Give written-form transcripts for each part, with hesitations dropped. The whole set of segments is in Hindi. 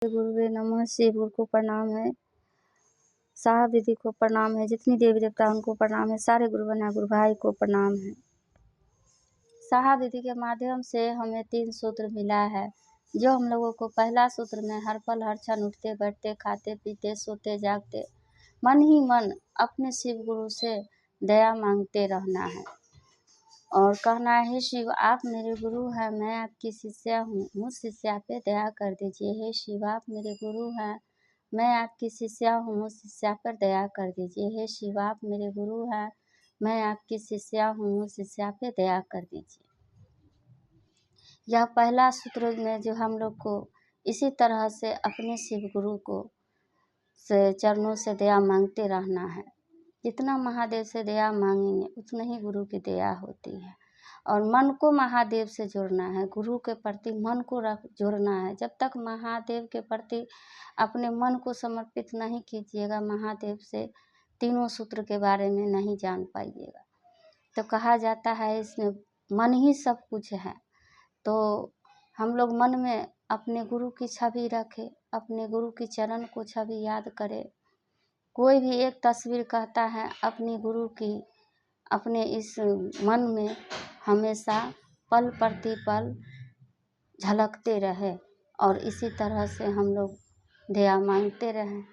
गुरुवे नमः। शिव गुरु को प्रणाम है, साहब दीदी को प्रणाम है, जितनी देवी देवता उनको प्रणाम है, सारे गुरु बना गुरु भाई को प्रणाम है। साहब दीदी के माध्यम से हमें 3 सूत्र मिला है, जो हम लोगों को पहला सूत्र में हर पल हर क्षण उठते बैठते खाते पीते सोते जागते मन ही मन अपने शिव गुरु से दया मांगते रहना है और कहना है, शिव आप मेरे गुरु हैं, मैं आपकी शिष्या हूँ, मुझ शिष्या पे दया कर दीजिए। हे शिव आप मेरे गुरु हैं, मैं आपकी शिष्या हूँ, मुझ शिष्या पर दया कर दीजिए। हे शिव आप मेरे गुरु हैं, मैं आपकी शिष्या हूँ, मुझ शिष्या पे दया कर दीजिए। यह पहला सूत्र में जो हम लोग को इसी तरह से अपने शिव गुरु को से चरणों से दया मांगते रहना है। जितना महादेव से दया मांगेंगे उतना ही गुरु की दया होती है। और मन को महादेव से जोड़ना है, गुरु के प्रति मन को जोड़ना है। जब तक महादेव के प्रति अपने मन को समर्पित नहीं कीजिएगा, महादेव से तीनों सूत्र के बारे में नहीं जान पाइएगा। तो कहा जाता है इसमें मन ही सब कुछ है। तो हम लोग मन में अपने गुरु की छवि रखें, अपने गुरु की चरण को छवि याद करें। कोई भी एक तस्वीर कहता है अपनी गुरु की अपने इस मन में हमेशा पल प्रति पल झलकते रहे और इसी तरह से हम लोग दया मांगते रहें।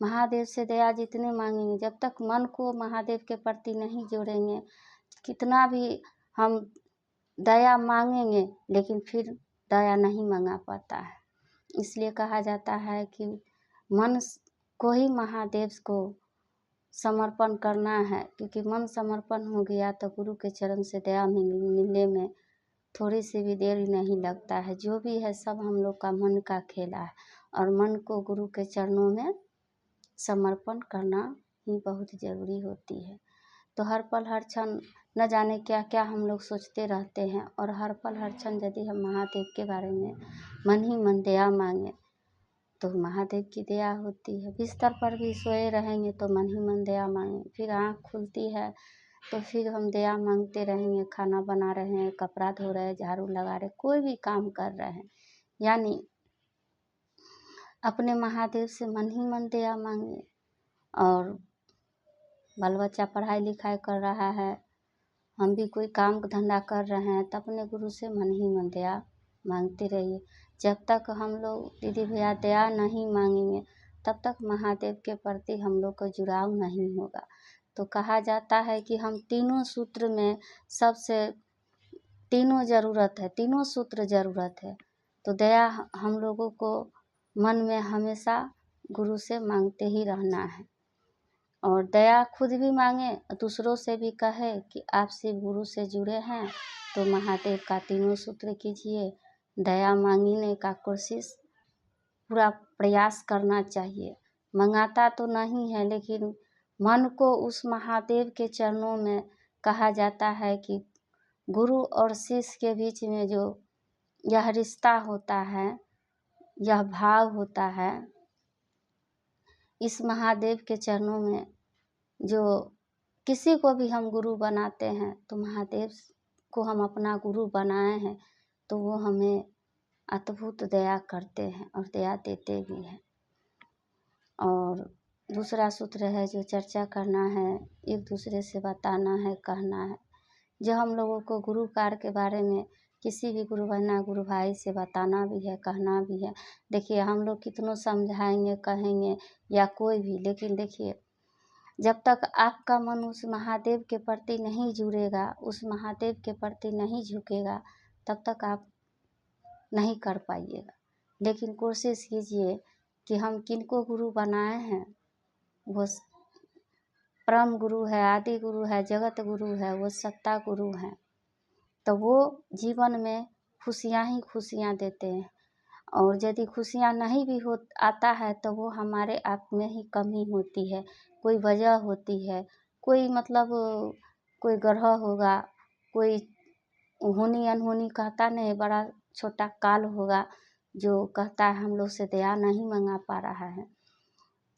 महादेव से दया जितने मांगेंगे, जब तक मन को महादेव के प्रति नहीं जोड़ेंगे, कितना भी हम दया मांगेंगे लेकिन फिर दया नहीं मांगा पाता है। इसलिए कहा जाता है कि मन को ही महादेव को समर्पण करना है, क्योंकि मन समर्पण हो गया तो गुरु के चरण से दया मिलने में थोड़ी सी भी देर नहीं लगता है। जो भी है सब हम लोग का मन का खेला है और मन को गुरु के चरणों में समर्पण करना ही बहुत ज़रूरी होती है। तो हर पल हर क्षण न जाने क्या क्या हम लोग सोचते रहते हैं और हर पल हर क्षण यदि हम महादेव के बारे में मन ही मन दया मांगे तो महादेव की दया होती है। बिस्तर पर भी सोए रहेंगे तो मन ही मन दया मांगे, फिर आँख खुलती है तो फिर हम दया मांगते रहेंगे। खाना बना रहे हैं, कपड़ा धो रहे हैं, झाड़ू लगा रहे, कोई भी काम कर रहे हैं, यानी अपने महादेव से मन ही मन दया मांगे। और बाल बच्चा पढ़ाई लिखाई कर रहा है, हम भी कोई काम धंधा कर रहे हैं तो अपने गुरु से मन ही मन दया मांगते रहिए। जब तक हम लोग दीदी भैया दया नहीं मांगेंगे तब तक महादेव के प्रति हम लोग का जुड़ाव नहीं होगा। तो कहा जाता है कि हम तीनों सूत्र में सबसे तीनों ज़रूरत है, तीनों सूत्र ज़रूरत है। तो दया हम लोगों को मन में हमेशा गुरु से मांगते ही रहना है और दया खुद भी मांगे, दूसरों से भी कहे कि आप शिव गुरु से जुड़े हैं तो महादेव का तीनों सूत्र कीजिए। दया मांगने का कोशिश पूरा प्रयास करना चाहिए। मंगाता तो नहीं है लेकिन मन को उस महादेव के चरणों में, कहा जाता है कि गुरु और शिष्य के बीच में जो यह रिश्ता होता है, यह भाव होता है, इस महादेव के चरणों में जो किसी को भी हम गुरु बनाते हैं तो महादेव को हम अपना गुरु बनाए हैं तो वो हमें अद्भुत दया करते हैं और दया देते भी हैं। और दूसरा सूत्र है जो चर्चा करना है, एक दूसरे से बताना है, कहना है। जो हम लोगों को गुरु कार्य के बारे में किसी भी गुरु बहना गुरु भाई से बताना भी है, कहना भी है। देखिए हम लोग कितनों समझाएंगे, कहेंगे या कोई भी, लेकिन देखिए जब तक आपका मन उस महादेव के प्रति नहीं जुड़ेगा, उस महादेव के प्रति नहीं झुकेगा, तब तक आप नहीं कर पाइएगा। लेकिन कोशिश कीजिए कि हम किनको गुरु बनाए हैं, वो परम गुरु है, आदि गुरु है, जगत गुरु है, वो सत्ता गुरु है। तो वो जीवन में खुशियाँ ही खुशियाँ देते हैं और यदि खुशियाँ नहीं भी हो आता है तो वो हमारे आप में ही कमी होती है, कोई वजह होती है, कोई मतलब कोई ग्रह होगा, कोई होनी अनहोनी कहता नहीं, बड़ा छोटा काल होगा जो कहता है हम लोग से दया नहीं मंगा पा रहा है,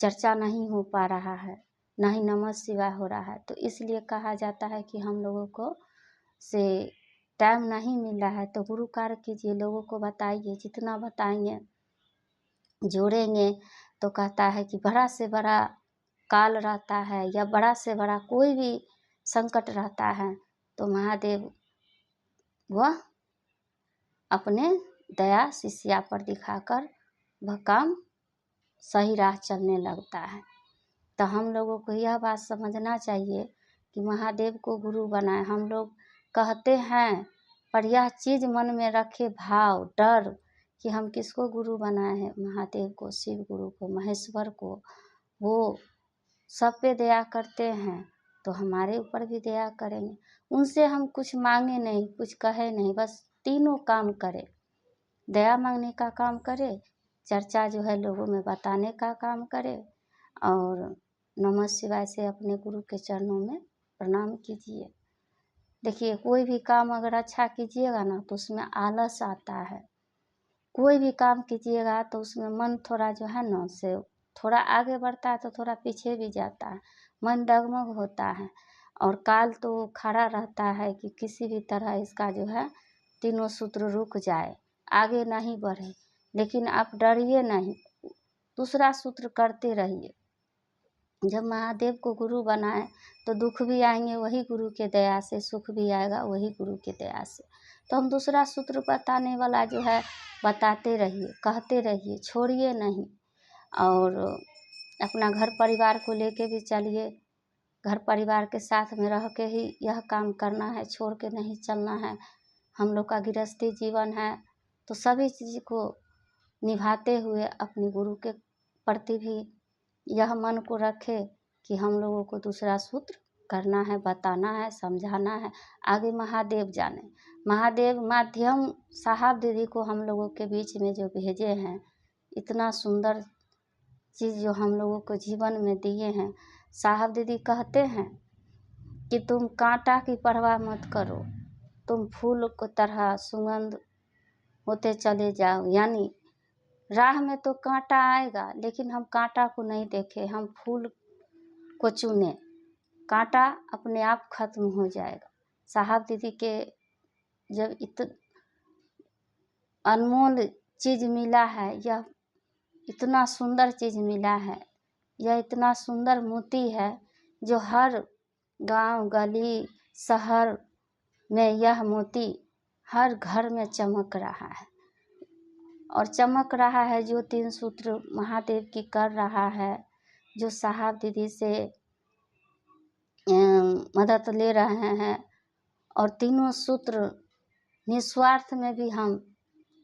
चर्चा नहीं हो पा रहा है, ना ही नमः शिवाय हो रहा है। तो इसलिए कहा जाता है कि हम लोगों को से टाइम नहीं मिल रहा है तो गुरु कार्य कीजिए, लोगों को बताइए, जितना बताएंगे जोड़ेंगे तो कहता है कि बड़ा से बड़ा काल रहता है या बड़ा से बड़ा कोई भी संकट रहता है तो महादेव वह अपने दया शिष्या पर दिखाकर वह काम सही राह चलने लगता है। तो हम लोगों को यह बात समझना चाहिए कि महादेव को गुरु बनाए। हम लोग कहते हैं पर यह चीज़ मन में रखे, भाव डर कि हम किसको गुरु बनाए हैं, महादेव को, शिव गुरु को, महेश्वर को। वो सब पे दया करते हैं तो हमारे ऊपर भी दया करेंगे। उनसे हम कुछ मांगे नहीं, कुछ कहे नहीं, बस तीनों काम करें। दया मांगने का काम करे, चर्चा जो है लोगों में बताने का काम करे और नमः शिवाय से अपने गुरु के चरणों में प्रणाम कीजिए। देखिए कोई भी काम अगर अच्छा कीजिएगा ना तो उसमें आलस आता है, कोई भी काम कीजिएगा तो उसमें मन थोड़ा जो है ना से थोड़ा आगे बढ़ता है तो थोड़ा पीछे भी जाता है, मन डगमग होता है और काल तो खड़ा रहता है कि किसी भी तरह इसका जो है तीनों सूत्र रुक जाए, आगे नहीं बढ़े। लेकिन आप डरिए नहीं, दूसरा सूत्र करते रहिए। जब महादेव को गुरु बनाए तो दुख भी आएंगे वही गुरु के दया से, सुख भी आएगा वही गुरु के दया से। तो हम दूसरा सूत्र बताने वाला जो है बताते रहिए, कहते रहिए, छोड़िए नहीं। और अपना घर परिवार को लेके भी चलिए, घर परिवार के साथ में रह के ही यह काम करना है, छोड़ के नहीं चलना है। हम लोग का गृहस्थी जीवन है तो सभी चीज़ को निभाते हुए अपने गुरु के प्रति भी यह मन को रखे कि हम लोगों को दूसरा सूत्र करना है, बताना है, समझाना है। आगे महादेव जाने, महादेव माध्यम साहब दीदी को हम लोगों के बीच में जो भेजे हैं, इतना सुंदर चीज़ जो हम लोगों को जीवन में दिए हैं। साहब दीदी कहते हैं कि तुम कांटा की परवाह मत करो, तुम फूल को तरह सुगंध होते चले जाओ। यानी राह में तो कांटा आएगा लेकिन हम कांटा को नहीं देखें, हम फूल को चुने, कांटा अपने आप खत्म हो जाएगा। साहब दीदी के जब अनमोल चीज़ मिला है, यह इतना सुंदर चीज़ मिला है, यह इतना सुंदर मोती है जो हर गांव गली शहर में यह मोती हर घर में चमक रहा है और चमक रहा है। जो तीन सूत्र महादेव की कर रहा है, जो साहब दीदी से मदद ले रहे हैं और तीनों सूत्र निस्वार्थ में भी हम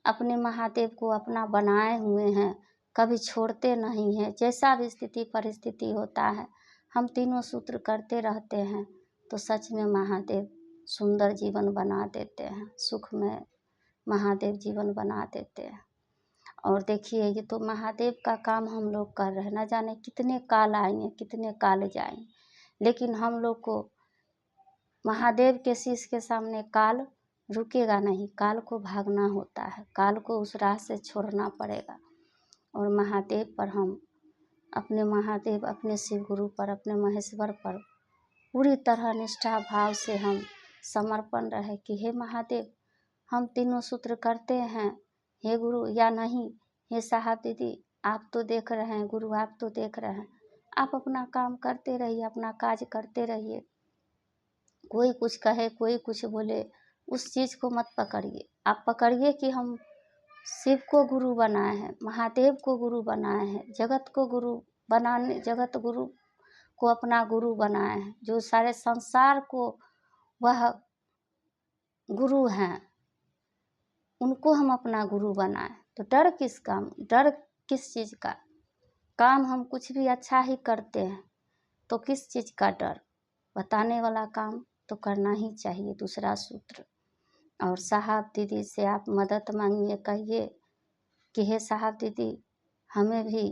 अपने महादेव को अपना बनाए हुए हैं, कभी छोड़ते नहीं हैं। जैसा भी स्थिति परिस्थिति होता है हम तीनों सूत्र करते रहते हैं तो सच में महादेव सुंदर जीवन बना देते हैं, सुख में महादेव जीवन बना देते हैं। और देखिए ये तो महादेव का काम हम लोग कर रहे हैं, न जाने कितने काल आएंगे कितने काल जाएंगे, लेकिन हम लोग को महादेव के शीश के सामने काल रुकेगा नहीं, काल को भागना होता है, काल को उस राह से छोड़ना पड़ेगा। और महादेव पर हम अपने महादेव, अपने शिव गुरु पर, अपने महेश्वर पर पूरी तरह निष्ठा भाव से हम समर्पण रहे कि हे महादेव हम तीनों सूत्र करते हैं, हे गुरु या नहीं, हे साहब दीदी आप तो देख रहे हैं, गुरु आप तो देख रहे हैं, आप अपना काम करते रहिए, अपना काज करते रहिए। कोई कुछ कहे कोई कुछ बोले उस चीज़ को मत पकड़िए, आप पकड़िए कि हम शिव को गुरु बनाए हैं, महादेव को गुरु बनाए हैं, जगत को गुरु बनाने, जगत गुरु को अपना गुरु बनाए हैं, जो सारे संसार को वह गुरु हैं, उनको हम अपना गुरु बनाए। तो डर किस काम, डर किस चीज़ का, काम हम कुछ भी अच्छा ही करते हैं तो किस चीज़ का डर, बताने वाला काम तो करना ही चाहिए। दूसरा सूत्र, और साहब दीदी से आप मदद मांगिए, कहिए कि हे साहब दीदी हमें भी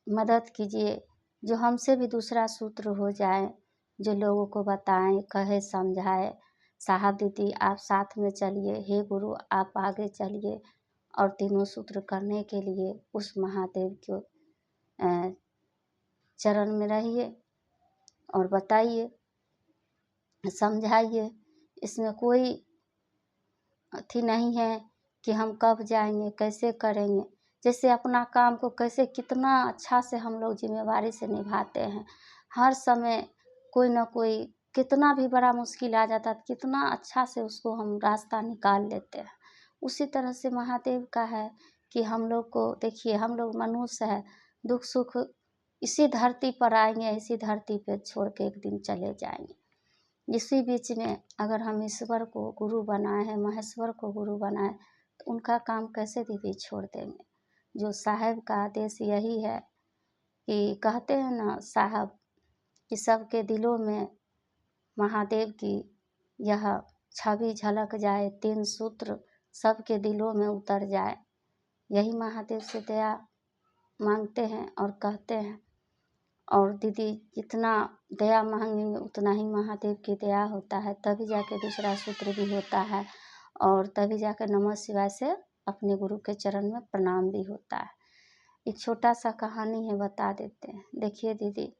मदद कीजिए, जो हमसे भी दूसरा सूत्र हो जाए, जो लोगों को बताएं, कहे, समझाए। साहब दीदी आप साथ में चलिए, हे गुरु आप आगे चलिए और तीनों सूत्र करने के लिए उस महादेव के चरण में रहिए और बताइए, समझाइए। इसमें कोई अथी नहीं है कि हम कब जाएंगे कैसे करेंगे, जैसे अपना काम को कैसे कितना अच्छा से हम लोग जिम्मेवारी से निभाते हैं। हर समय कोई ना कोई कितना भी बड़ा मुश्किल आ जाता है कितना अच्छा से उसको हम रास्ता निकाल लेते हैं। उसी तरह से महादेव का है कि हम लोग को देखिए, हम लोग मनुष्य है, दुख सुख इसी धरती पर आएंगे, इसी धरती पे छोड़ के एक दिन चले जाएंगे। इसी बीच में अगर हम ईश्वर को गुरु बनाए हैं, महेश्वर को गुरु बनाए, तो उनका काम कैसे दीदी छोड़ देंगे। जो साहब का आदेश यही है कि कहते हैं ना साहब कि सबके दिलों में महादेव की यह छवि झलक जाए, 3 सूत्र सबके दिलों में उतर जाए। यही महादेव से दया मांगते हैं और कहते हैं। और दीदी जितना दया मांगेंगे उतना ही महादेव की दया होता है, तभी जाके दूसरा सूत्र भी होता है और तभी जाकर नमः शिवाय से अपने गुरु के चरण में प्रणाम भी होता है। एक छोटा सा कहानी है, बता देते हैं। देखिए दीदी,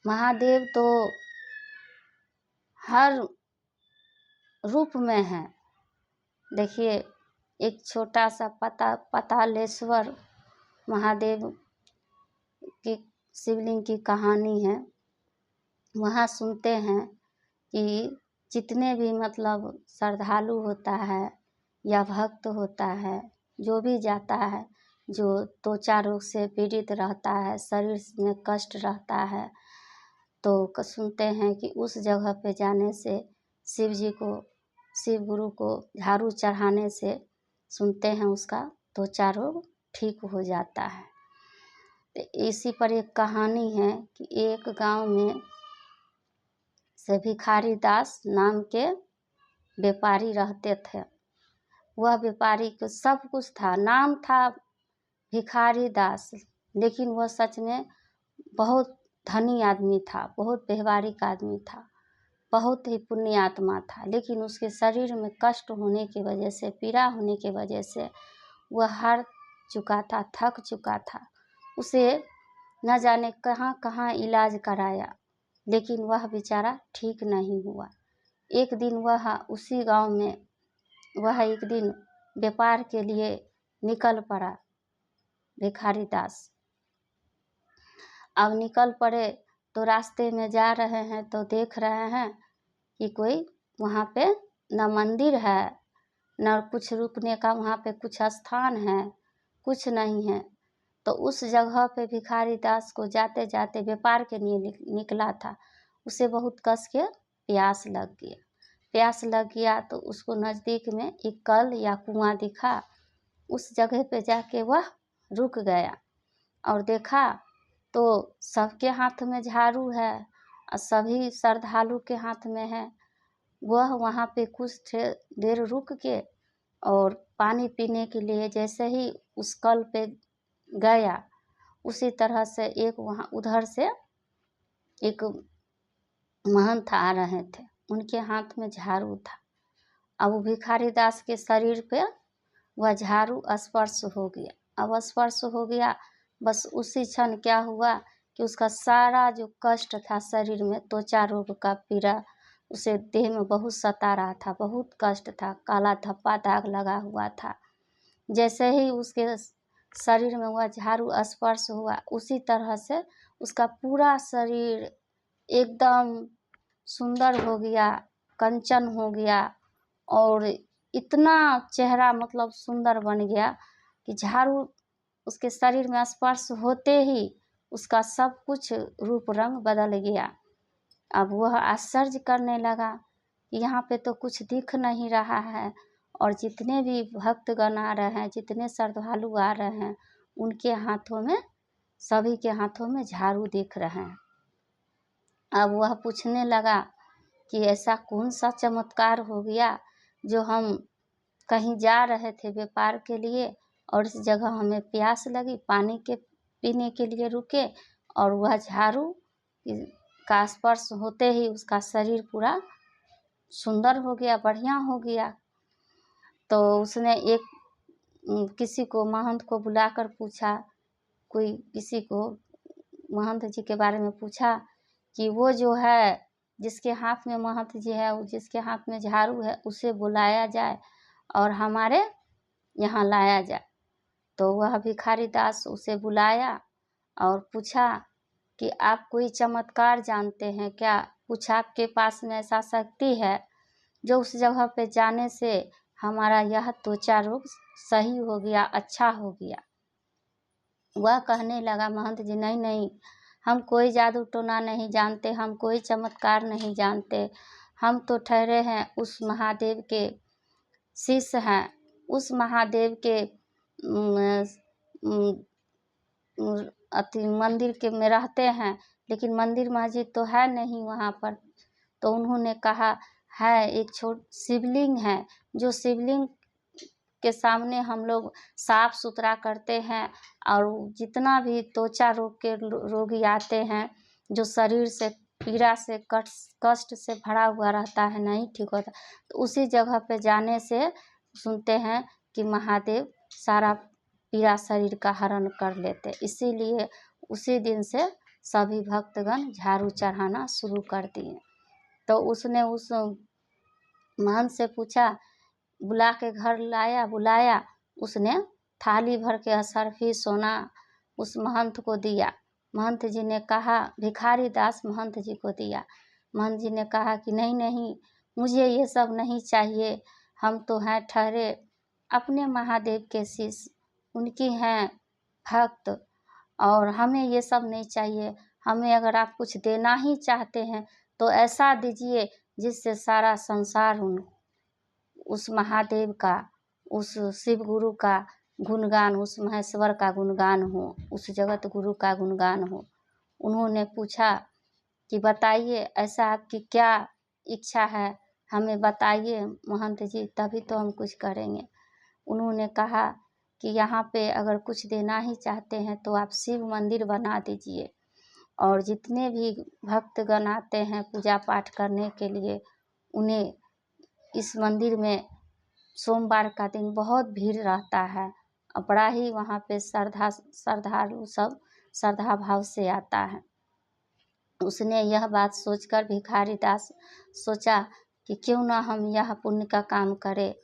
महादेव तो हर रूप में है। देखिए, एक छोटा सा पातालेश्वर महादेव की शिवलिंग की कहानी है। वहाँ सुनते हैं कि जितने भी मतलब श्रद्धालु होता है या भक्त होता है, जो भी जाता है, जो त्वचा रोग से पीड़ित रहता है, शरीर में कष्ट रहता है, तो सुनते हैं कि उस जगह पे जाने से शिव जी को, शिव गुरु को झाड़ू चढ़ाने से सुनते हैं उसका त्वचा रोग ठीक हो जाता है। तो इसी पर एक कहानी है कि एक गांव में से भिखारी दास नाम के व्यापारी रहते थे। वह व्यापारी को सब कुछ था, नाम था भिखारी दास, लेकिन वह सच में बहुत धनी आदमी था, बहुत व्यवहारिक आदमी था, बहुत ही पुण्य आत्मा था। लेकिन उसके शरीर में कष्ट होने की वजह से, पीड़ा होने की वजह से वह हार चुका था, थक चुका था। उसे न जाने कहाँ कहाँ इलाज कराया, लेकिन वह बेचारा ठीक नहीं हुआ। एक दिन वह उसी गांव में वह एक दिन व्यापार के लिए निकल पड़ा भिखारी दास। अब निकल पड़े तो रास्ते में जा रहे हैं तो देख रहे हैं कि कोई वहाँ पे न मंदिर है, न कुछ रुकने का वहाँ पे कुछ स्थान है, कुछ नहीं है। तो उस जगह पे भिखारी दास को जाते जाते व्यापार के लिए निकला था, उसे बहुत कस के प्यास लग गया। प्यास लग गया तो उसको नज़दीक में एक कल या कुआं दिखा। उस जगह पे जाके वह रुक गया और देखा तो सबके हाथ में झाड़ू है और सभी श्रद्धालु के हाथ में है। वह वहाँ पे कुछ देर रुक के और पानी पीने के लिए जैसे ही उस कल पे गया, उसी तरह से एक वहाँ उधर से एक महंत आ रहे थे, उनके हाथ में झाड़ू था। अब वो भिखारी दास के शरीर पे वह झाड़ू स्पर्श हो गया। अब स्पर्श हो गया, बस उसी क्षण क्या हुआ कि उसका सारा जो कष्ट था शरीर में, त्वचा रोग का पीड़ा उसे देह में बहुत सता रहा था, बहुत कष्ट था, काला धब्बा दाग लगा हुआ था। जैसे ही उसके शरीर में वह झाड़ू स्पर्श हुआ, उसी तरह से उसका पूरा शरीर एकदम सुंदर हो गया, कंचन हो गया और इतना चेहरा मतलब सुंदर बन गया कि झाड़ू उसके शरीर में स्पर्श होते ही उसका सब कुछ रूप रंग बदल गया। अब वह आश्चर्य करने लगा कि यहाँ पे तो कुछ दिख नहीं रहा है और जितने भी भक्तगण आ रहे हैं, जितने श्रद्धालु आ रहे हैं, उनके हाथों में, सभी के हाथों में झाड़ू दिख रहे हैं। अब वह पूछने लगा कि ऐसा कौन सा चमत्कार हो गया जो हम कहीं जा रहे थे व्यापार के लिए और इस जगह हमें प्यास लगी, पानी के पीने के लिए रुके और वह झाड़ू का स्पर्श होते ही उसका शरीर पूरा सुंदर हो गया, बढ़िया हो गया। तो उसने एक किसी को, महंत को बुलाकर पूछा, कोई किसी को महंत जी के बारे में पूछा कि वो जो है जिसके हाथ में महंत जी है, वो जिसके हाथ में झाड़ू है, उसे बुलाया जाए और हमारे यहाँ लाया जाए। तो वह भिखारी दास उसे बुलाया और पूछा कि आप कोई चमत्कार जानते हैं क्या? कुछ आपके पास में ऐसा शक्ति है जो उस जगह पे जाने से हमारा यह त्वचा रोग सही हो गया, अच्छा हो गया। वह कहने लगा, महंत जी नहीं नहीं, हम कोई जादू टोना नहीं जानते, हम कोई चमत्कार नहीं जानते, हम तो ठहरे हैं उस महादेव के शिष्य हैं, उस महादेव के मंदिर के में रहते हैं, लेकिन मंदिर मस्जिद तो है नहीं वहाँ पर। तो उन्होंने कहा है एक शिवलिंग है, जो शिवलिंग के सामने हम लोग साफ सुथरा करते हैं, और जितना भी त्वचा रोग के रोगी आते हैं, जो शरीर से पीड़ा से कष्ट से भरा हुआ रहता है, नहीं ठीक होता, तो उसी जगह पे जाने से सुनते हैं कि महादेव सारा पीड़ा शरीर का हरण कर लेते। इसीलिए उसी दिन से सभी भक्तगण झाड़ू चढ़ाना शुरू कर दिए। तो उसने उस महंत से पूछा, बुला के घर बुलाया, उसने थाली भर के असरफी सोना उस महंत को दिया। महंत जी ने कहा, भिखारी दास महंत जी को दिया। महंत जी ने कहा कि नहीं नहीं, मुझे ये सब नहीं चाहिए, हम तो हैं ठहरे अपने महादेव के शिष्य, उनकी हैं भक्त, और हमें ये सब नहीं चाहिए। हमें अगर आप कुछ देना ही चाहते हैं तो ऐसा दीजिए जिससे सारा संसार उस महादेव का, उस शिव गुरु का गुणगान, उस महेश्वर का गुणगान हो, उस जगत गुरु का गुणगान हो। उन्होंने पूछा कि बताइए ऐसा आपकी क्या इच्छा है, हमें बताइए महंत जी, तभी तो हम कुछ करेंगे। उन्होंने कहा कि यहाँ पे अगर कुछ देना ही चाहते हैं तो आप शिव मंदिर बना दीजिए, और जितने भी भक्तगण आते हैं पूजा पाठ करने के लिए, उन्हें इस मंदिर में सोमवार का दिन बहुत भीड़ रहता है, और बड़ा ही वहाँ पे श्रद्धालु सब श्रद्धा भाव से आता है। उसने यह बात सोचकर भिखारी दास सोचा कि क्यों ना हम यह पुण्य का काम करें।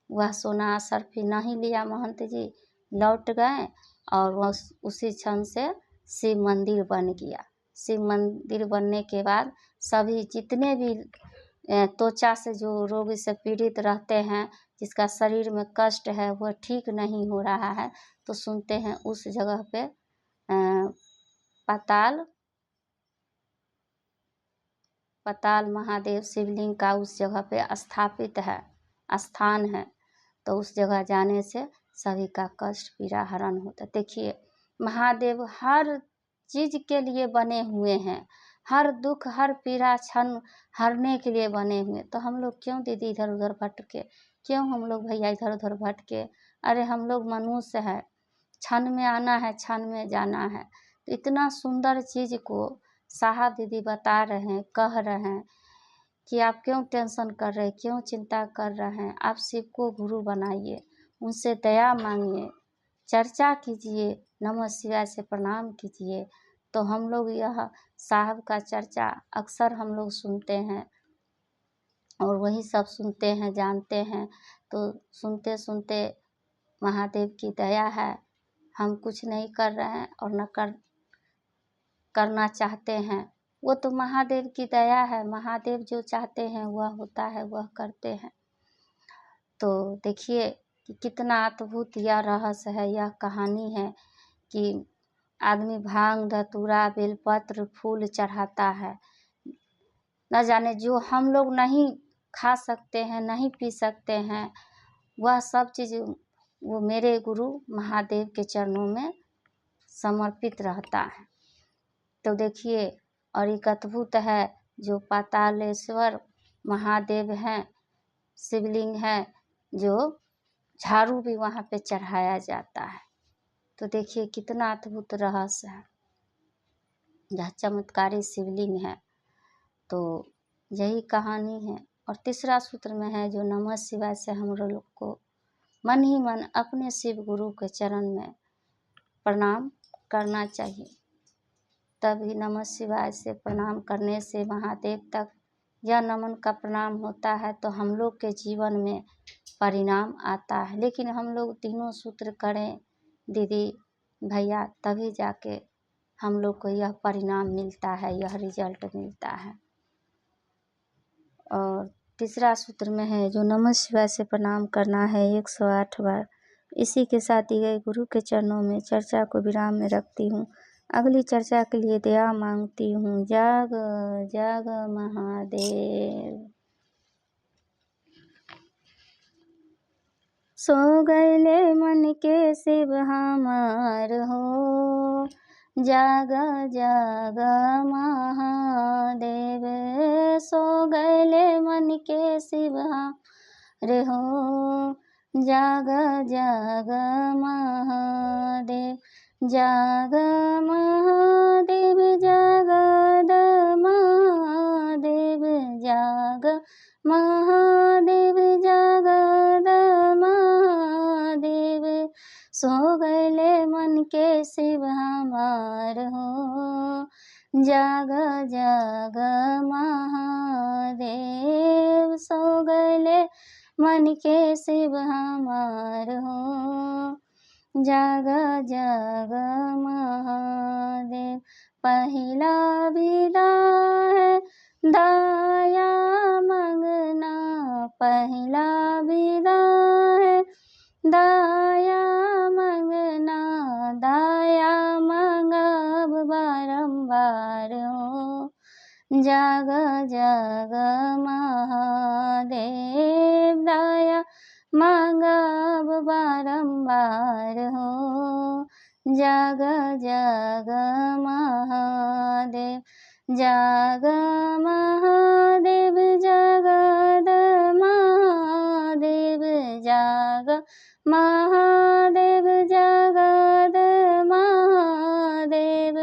वह सोना असरफी नहीं लिया, महंत जी लौट गए, और वह उसी क्षण से शिव मंदिर बन गया। शिव मंदिर बनने के बाद सभी जितने भी त्वचा से जो रोगी से पीड़ित रहते हैं, जिसका शरीर में कष्ट है, वह ठीक नहीं हो रहा है, तो सुनते हैं उस जगह पे पाताल महादेव शिवलिंग का उस जगह पे स्थापित है, स्थान है। तो उस जगह जाने से सभी का कष्ट पीड़ा हरण होता है। देखिए महादेव हर चीज के लिए बने हुए हैं, हर दुख हर पीड़ा क्षण हरने के लिए बने हुए। तो हम लोग क्यों दीदी इधर उधर भटके, क्यों हम लोग भैया इधर उधर भटके? अरे हम लोग मनुष्य है, क्षण में आना है, क्षण में जाना है। तो इतना सुंदर चीज को साहब दीदी बता रहे हैं, कह रहे हैं कि आप क्यों टेंशन कर रहे हैं, क्यों चिंता कर रहे हैं? आप शिव को गुरु बनाइए, उनसे दया मांगिए, चर्चा कीजिए, नमः शिवाय से प्रणाम कीजिए। तो हम लोग यह साहब का चर्चा अक्सर हम लोग सुनते हैं, और वही सब सुनते हैं, जानते हैं। तो सुनते सुनते महादेव की दया है, हम कुछ नहीं कर रहे हैं और न करना चाहते हैं। वो तो महादेव की दया है, महादेव जो चाहते हैं वह होता है, वह करते हैं। तो देखिए कि कितना अद्भुत यह रहस्य है, यह कहानी है कि आदमी भांग धतूरा बेलपत्र फूल चढ़ाता है, न जाने जो हम लोग नहीं खा सकते हैं, नहीं पी सकते हैं, वह सब चीज़ वो मेरे गुरु महादेव के चरणों में समर्पित रहता है। तो देखिए, और एक अद्भुत है जो पातालेश्वर महादेव हैं, शिवलिंग है, जो झाड़ू भी वहाँ पे चढ़ाया जाता है। तो देखिए कितना अद्भुत रहस्य है, यह चमत्कारी शिवलिंग है। तो यही कहानी है। और तीसरा सूत्र में है जो नमः शिवाय से हम लोग को मन ही मन अपने शिव गुरु के चरण में प्रणाम करना चाहिए। तभी नमः शिवाय से प्रणाम करने से महादेव तक यह नमन का प्रणाम होता है, तो हम लोग के जीवन में परिणाम आता है। लेकिन हम लोग तीनों सूत्र करें दीदी भैया, तभी जाके हम लोग को यह परिणाम मिलता है, यह रिजल्ट मिलता है। और तीसरा सूत्र में है जो नमः शिवाय से प्रणाम करना है 108 बार। इसी के साथ दी गई गुरु के चरणों में चर्चा को विराम में रखती हूँ। अगली चर्चा के लिए दया मांगती हूँ। जाग जाग महादेव। सो गए मन के शिव हमार हो, जाग जाग महादेव। सो गए मन के शिव हमार हो, जाग जाग महादेव। जाग महादेव जागद महादेव, जाग महादेव जागद महादेव। सो गए मन के शिव हमार हो, जाग जाग महादेव। सो गए मन के शिव हमार हो, जाग जाग महादेव। पहला विदा है दया मंगना, पहला विदा है दया मंगना। दया मंगब बारंबार हो, जाग जाग महादेव। दया मंगब बारंबार हो, जाग जाग महादेव। जाग महादेव जागद महादेव, जाग महादेव जागद महादेव।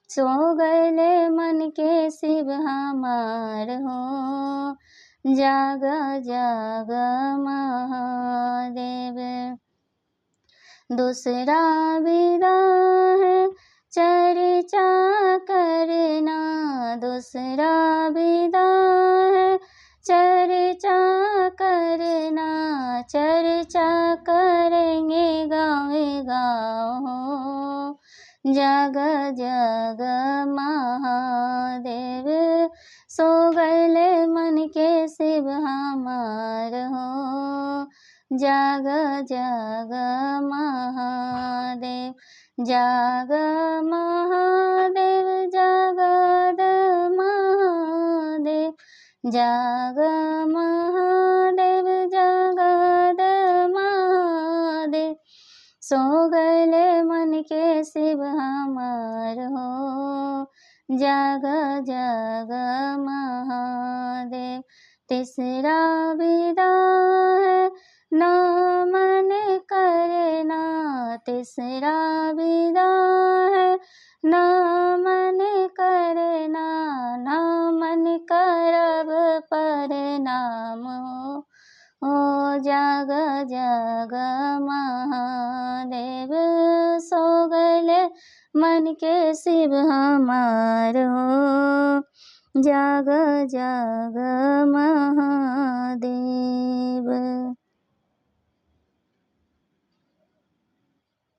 सो गए मन के शिव हमार हो, जाग जाग महादेव। दूसरा विदा है चर्चा करना, दूसरा विदा है चर्चा करना। चर्चा करेंगे गाँव गाँव हो, जाग जाग महादेव। सो गए मन के शिव हमार हो, जाग जाग महादेव। जाग महादेव जागद महादेव, जाग महादेव जागद महादेव। सो गए मन के शिव हमार हो, जाग जाग महादेव। तीसरा विदा है ना मन करना, तीसरा विदा है ना मन करना। ना मन करब परिणाम हो, जाग जाग महादेव। सो गए मन के शिव हमार हो, जाग जाग महादेव।